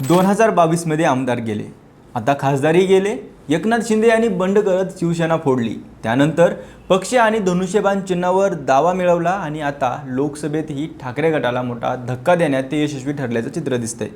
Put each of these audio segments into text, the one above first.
2022 मध्ये आमदार गेले, आता खासदारही गेले। एकनाथ शिंदे यांनी बंड करत शिवसेना फोडली, त्यानंतर पक्ष आणि धनुष्यबाण चिन्हावर दावा मिळवला आणि आता लोकसभेतही ठाकरे गटाला मोठा धक्का देण्यात ते यशस्वी ठरल्याचं चित्र दिसतंय।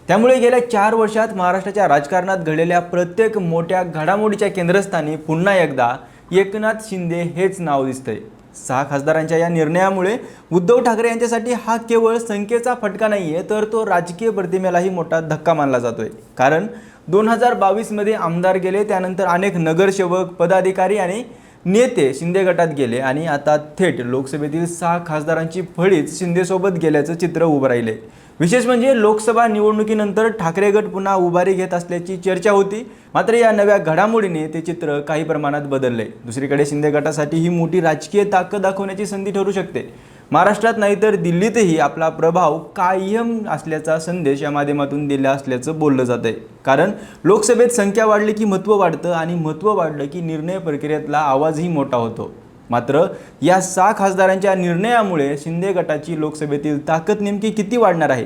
त्यामुळे गेल्या 4 वर्षात महाराष्ट्राच्या राजकारणात घडलेल्या प्रत्येक मोठ्या घडामोडीच्या केंद्रस्थानी पुन्हा एकदा एकनाथ शिंदे हेच नाव दिसतंय। 6 खासदारांच्या या निर्णयामुळे उद्धव ठाकरे यांच्यासाठी हा केवळ संख्येचा फटका नाहीये, तर तो राजकीय प्रतिमेलाही मोठा धक्का मानला जातोय। कारण 2022 मध्ये आमदार गेले, त्यानंतर अनेक नगरसेवक, पदाधिकारी आणि नेते शिंदे गटात गेले आणि आता थेट लोकसभेतील 6 खासदारांची फळीच शिंदेसोबत गेल्याचं चित्र उभं राहिले। विशेष म्हणजे लोकसभा निवडणुकीनंतर ठाकरे गट पुन्हा उभारी घेत असल्याची चर्चा होती, मात्र या नव्या घडामोडीने ते चित्र काही प्रमाणात बदलले। दुसरीकडे शिंदे गटासाठी ही मोठी राजकीय ताकद दाखवण्याची संधी ठरू शकते। महाराष्ट्रात नाही तर दिल्लीतही आपला प्रभाव कायम असल्याचा संदेश या माध्यमातून दिला असल्याचं बोललं जातंय। कारण लोकसभेत संख्या वाढली की महत्त्व वाढतं आणि महत्त्व वाढलं की निर्णय प्रक्रियेतला आवाजही मोठा होतो। मात्र या 6 खासदारांच्या निर्णयामुळे शिंदे गटाची लोकसभेतील ताकद नेमकी किती वाढणार आहे,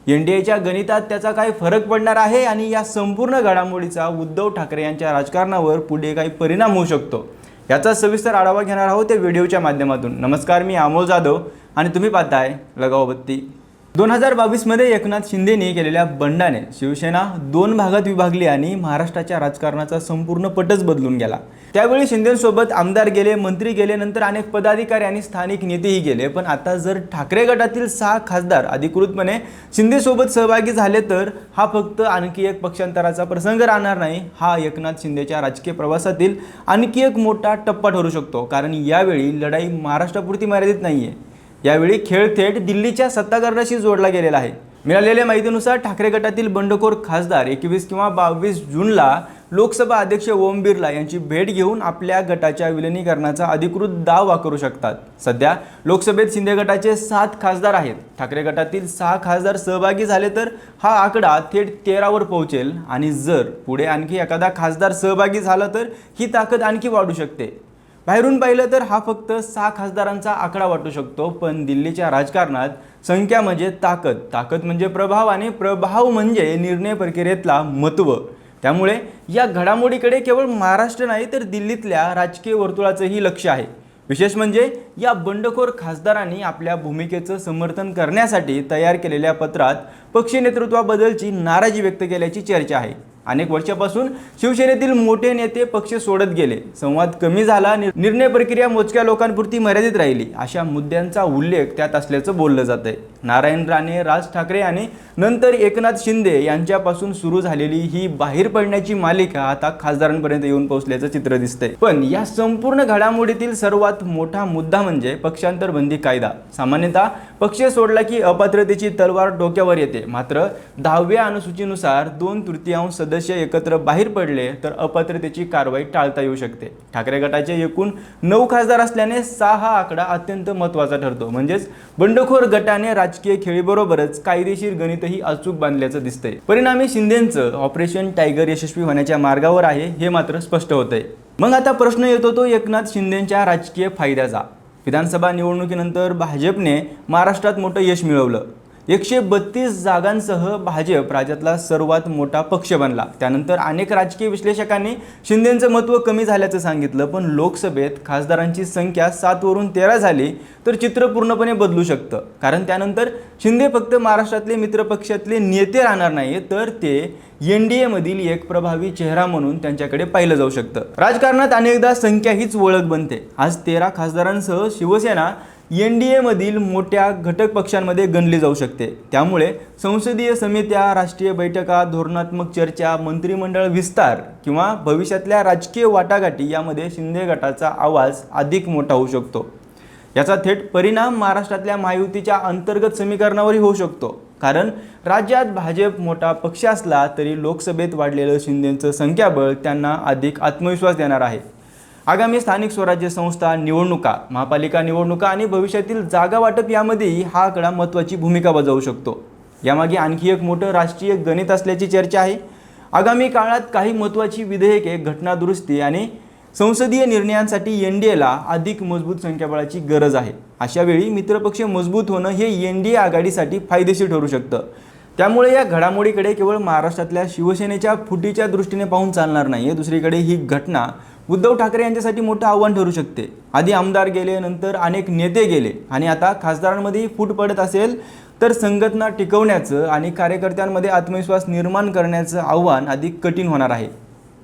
एनडीएच्या गणितात त्याचा काय फरक पडणार आहे आणि या संपूर्ण घडामोडीचा उद्धव ठाकरे यांच्या राजकारणावर पुढे काही परिणाम होऊ शकतो, याचा सविस्तर आढावा घेणार आहोत या व्हिडिओच्या माध्यमातून। नमस्कार, मी अमोल जाधव आणि तुम्ही पाहताय लगाव बत्ती। 2022 मध्ये एकनाथ शिंदेने केलेल्या बंडाने शिवसेना 2 भागात विभागली आणि महाराष्ट्राच्या राजकारणाचा संपूर्ण पटच बदलून गेला। त्यावेळी शिंदेंसोबत आमदार गेले, मंत्री गेले, नंतर अनेक पदाधिकारी आणि स्थानिक नेतेही गेले। पण आता जर ठाकरे गटातील 6 खासदार अधिकृतपणे शिंदेसोबत सहभागी झाले तर हा फक्त आणखी एक पक्षांतराचा प्रसंग राहणार नाही, हा एकनाथ शिंदेच्या राजकीय प्रवासातील आणखी एक मोठा टप्पा ठरू शकतो। कारण यावेळी लढाई महाराष्ट्रापुरती मर्यादित नाहीये, यावेळी खेळ थेट दिल्लीच्या सत्ताधाऱ्यांशी जोडला गेलेला आहे। मिळालेल्या माहितीनुसार ठाकरे गटातील बंडखोर खासदार 21 किंवा 22 जूनला लोकसभा अध्यक्ष ओम बिर्ला यांची भेट घेऊन आपल्या गटाच्या विलिनीकरणाचा अधिकृत दावा करू शकतात। सध्या लोकसभेत शिंदे गटाचे 7 खासदार आहेत। ठाकरे गटातील 6 खासदार सहभागी झाले तर हा आकडा थेट 13 वर पोहोचेल आणि जर पुढे आणखी एखादा खासदार सहभागी झाला तर ही ताकद आणखी वाढू शकते। बाहेरून पाहिलं तर हा फक्त 6 खासदारांचा आकडा वाटू शकतो, पण दिल्लीच्या राजकारणात संख्या म्हणजे ताकद, ताकद म्हणजे प्रभाव आणि प्रभाव म्हणजे निर्णय प्रक्रियेतला महत्त्व। त्यामुळे या घडामोडीकडे केवळ महाराष्ट्र नाही तर दिल्लीतल्या राजकीय वर्तुळाचंही लक्ष आहे। विशेष म्हणजे या बंडखोर खासदारांनी आपल्या भूमिकेचं समर्थन करण्यासाठी तयार केलेल्या पत्रात पक्ष नेतृत्वाबद्दलची नाराजी व्यक्त केल्याची चर्चा आहे। अनेक वर्षापासून शिवसेनेतील मोठे नेते पक्ष सोडत गेले, संवाद कमी झाला, निर्णय प्रक्रिया मोजक्या लोकांपुरती मर्यादित राहिली, अशा मुद्द्यांचा उल्लेख त्यात असल्याचं बोललं जातंय। नारायण राणे, राज ठाकरे आणि नंतर एकनाथ शिंदे यांच्यापासून सुरू झालेली ही बाहेर पडण्याची मालिका आता खासदारांपर्यंत येऊन पोहोचल्याचं चित्र दिसतंय। पण या संपूर्ण घडामोडीतील सर्वात मोठा मुद्दा म्हणजे पक्षांतर बंदी कायदा। सामान्यतः पक्ष सोडला की अपात्रतेची तलवार डोक्यावर येते, मात्र 10व्या अनुसूचीनुसार 2/3 सदस्य एकत्र बाहेर पडले तर अपात्रतेची कारवाई टाळता येऊ शकते। ठाकरे गटाचे एकूण 9 खासदार असल्याने 6 हा आकडा अत्यंत महत्त्वाचा ठरतो। म्हणजेच बंडखोर गटाने राजकीय खेळीबरोबरच कायदेशीर गणितही अचूक बांधल्याचं दिसतंय। परिणामी शिंदेंचं ऑपरेशन टायगर यशस्वी होण्याच्या मार्गावर आहे हे मात्र स्पष्ट होतंय। मग आता प्रश्न येतो तो एकनाथ शिंदेंच्या राजकीय फायद्याचा। विधानसभा निवडणुकीनंतर भाजपने महाराष्ट्रात मोठं यश मिळवलं। 132 जागांसह भाजप राज्यातला सर्वात मोठा पक्ष बनला। त्यानंतर अनेक राजकीय विश्लेषकांनी शिंदेंचं महत्त्व कमी झाल्याचं सांगितलं, पण लोकसभेत खासदारांची संख्या 7 वरून 13 झाली तर चित्र पूर्णपणे बदलू शकतं। कारण त्यानंतर शिंदे फक्त महाराष्ट्रातले मित्रपक्षातले नेते राहणार नाही, तर ते एनडीए मधील एक प्रभावी चेहरा म्हणून त्यांच्याकडे पाहिलं जाऊ शकतं। राजकारणात अनेकदा संख्या हीच ओळख बनते। आज 13 खासदारांसह शिवसेना एनडीए मधील मोठ्या घटक पक्षांमध्ये गणली जाऊ शकते। त्यामुळे संसदीय समित्या, राष्ट्रीय बैठका, धोरणात्मक चर्चा, मंत्रिमंडळ विस्तार किंवा भविष्यातल्या राजकीय वाटाघाटी यामध्ये शिंदे गटाचा आवाज अधिक मोठा होऊ शकतो। याचा थेट परिणाम महाराष्ट्रातल्या महायुतीच्या अंतर्गत समीकरणावरही होऊ शकतो। कारण राज्यात भाजप मोठा पक्ष असला तरी लोकसभेत वाढलेलं शिंदेंचं संख्याबळ त्यांना अधिक आत्मविश्वास देणार आहे। आगामी स्थानिक स्वराज्य संस्था निवडणुका, महापालिका निवडणुका आणि भविष्यातील जागा वाटप यामध्येही हा आकडा महत्त्वाची भूमिका बजावू शकतो। यामागे आणखी एक मोठं राष्ट्रीय गणित असल्याची चर्चा आहे। आगामी काळात काही महत्त्वाची विधेयके, घटना दुरुस्ती आणि संसदीय निर्णयांसाठी एनडीएला अधिक मजबूत संख्याबळाची गरज आहे। अशा वेळी मित्रपक्ष मजबूत होणं हे एनडीए आघाडीसाठी फायदेशीर ठरू शकतं। त्यामुळे या घडामोडीकडे केवळ महाराष्ट्रातल्या शिवसेनेच्या फुटीच्या दृष्टीने पाहून चालणार नाही आहे. दुसरीकडे ही घटना उद्धव ठाकरे यांच्यासाठी मोठं आव्हान ठरू शकते. आधी आमदार गेले, नंतर अनेक नेते गेले आणि आता खासदारांमध्ये फूट पडत असेल तर संघटना टिकवण्याचं आणि कार्यकर्त्यांमध्ये आत्मविश्वास निर्माण करण्याचं आव्हान अधिक कठीण होणार आहे.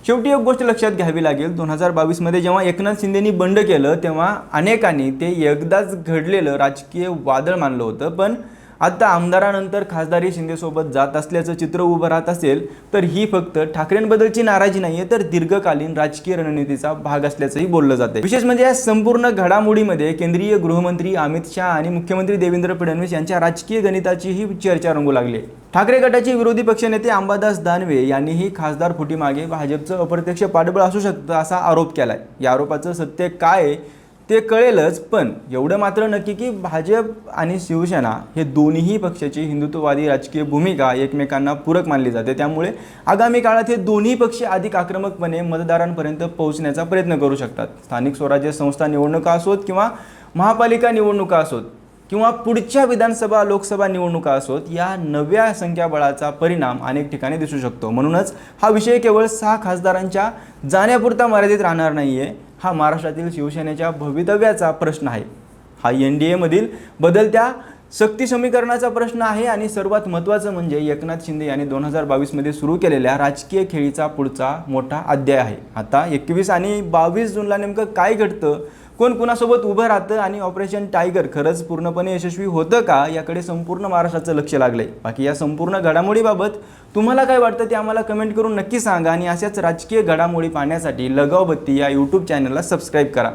शेवटी एक गोष्ट लक्षात घ्यावी लागेल, 2022 मध्ये जेव्हा एकनाथ शिंदेंनी बंड केलं तेव्हा अनेकांनी ते एकदाच घडलेलं राजकीय वादळ मानलं होतं. पण आता आमदारानंतर खासदारी शिंदेसोबत जात असल्याचं चित्र उभं राहत असेल तर ही फक्त ठाकरेंबद्दलची नाराजी नाही आहे, तर दीर्घकालीन राजकीय रणनीतीचा भाग असल्याचंही बोललं जाते. विशेष म्हणजे या संपूर्ण घडामोडीमध्ये केंद्रीय गृहमंत्री अमित शाह आणि मुख्यमंत्री देवेंद्र फडणवीस यांच्या राजकीय गणिताचीही चर्चा रंगू लागली. ठाकरे गटाचे विरोधी पक्षनेते अंबादास दानवे यांनीही खासदार फुटीमागे भाजपचं अप्रत्यक्ष पाठबळ असू शकतं असा आरोप केलाय. या आरोपाचं सत्य काय आहे ते कळेलच, पण एवढं मात्र नक्की की भाजप आणि शिवसेना हे दोन्हीही पक्षाची हिंदुत्ववादी राजकीय भूमिका एकमेकांना पूरक मानली जाते. त्यामुळे आगामी काळात हे दोन्ही पक्ष अधिक आक्रमकपणे मतदारांपर्यंत पोहोचण्याचा प्रयत्न करू शकतात. स्थानिक स्वराज्य संस्था निवडणुका असोत किंवा महापालिका निवडणुका असोत किंवा पुढच्या विधानसभा लोकसभा निवडणुका असोत, या नव्या संख्याबळाचा परिणाम अनेक ठिकाणी दिसू शकतो. म्हणूनच हा विषय केवळ 6 खासदारांच्या जाण्यापुरता मर्यादित राहणार नाही आहे. हा महाराष्ट्रातील शिवसेनेच्या भवितव्याचा प्रश्न आहे. हा NDA मधील बदलत्या शक्ती समीकरणाचा प्रश्न आहे आणि सर्वात महत्त्वाचं म्हणजे एकनाथ शिंदे यांनी 2022 मध्ये सुरू केलेल्या राजकीय खेळीचा पुढचा मोठा अध्याय आहे. आता 21 आणि 22 जूनला नेमकं काय घडतं, कोण कुणासोबत उभं राहतं आणि ऑपरेशन टायगर खरंच पूर्णपणे यशस्वी होतं का, याकडे संपूर्ण महाराष्ट्राचं लक्ष लागलंय. बाकी या संपूर्ण घडामोडीबाबत तुम्हाला काय वाटतं ते आम्हाला कमेंट करून नक्की सांगा आणि अशाच राजकीय घडामोडी पाहण्यासाठी लगाव बत्ती या YouTube चॅनलला सबस्क्राईब करा.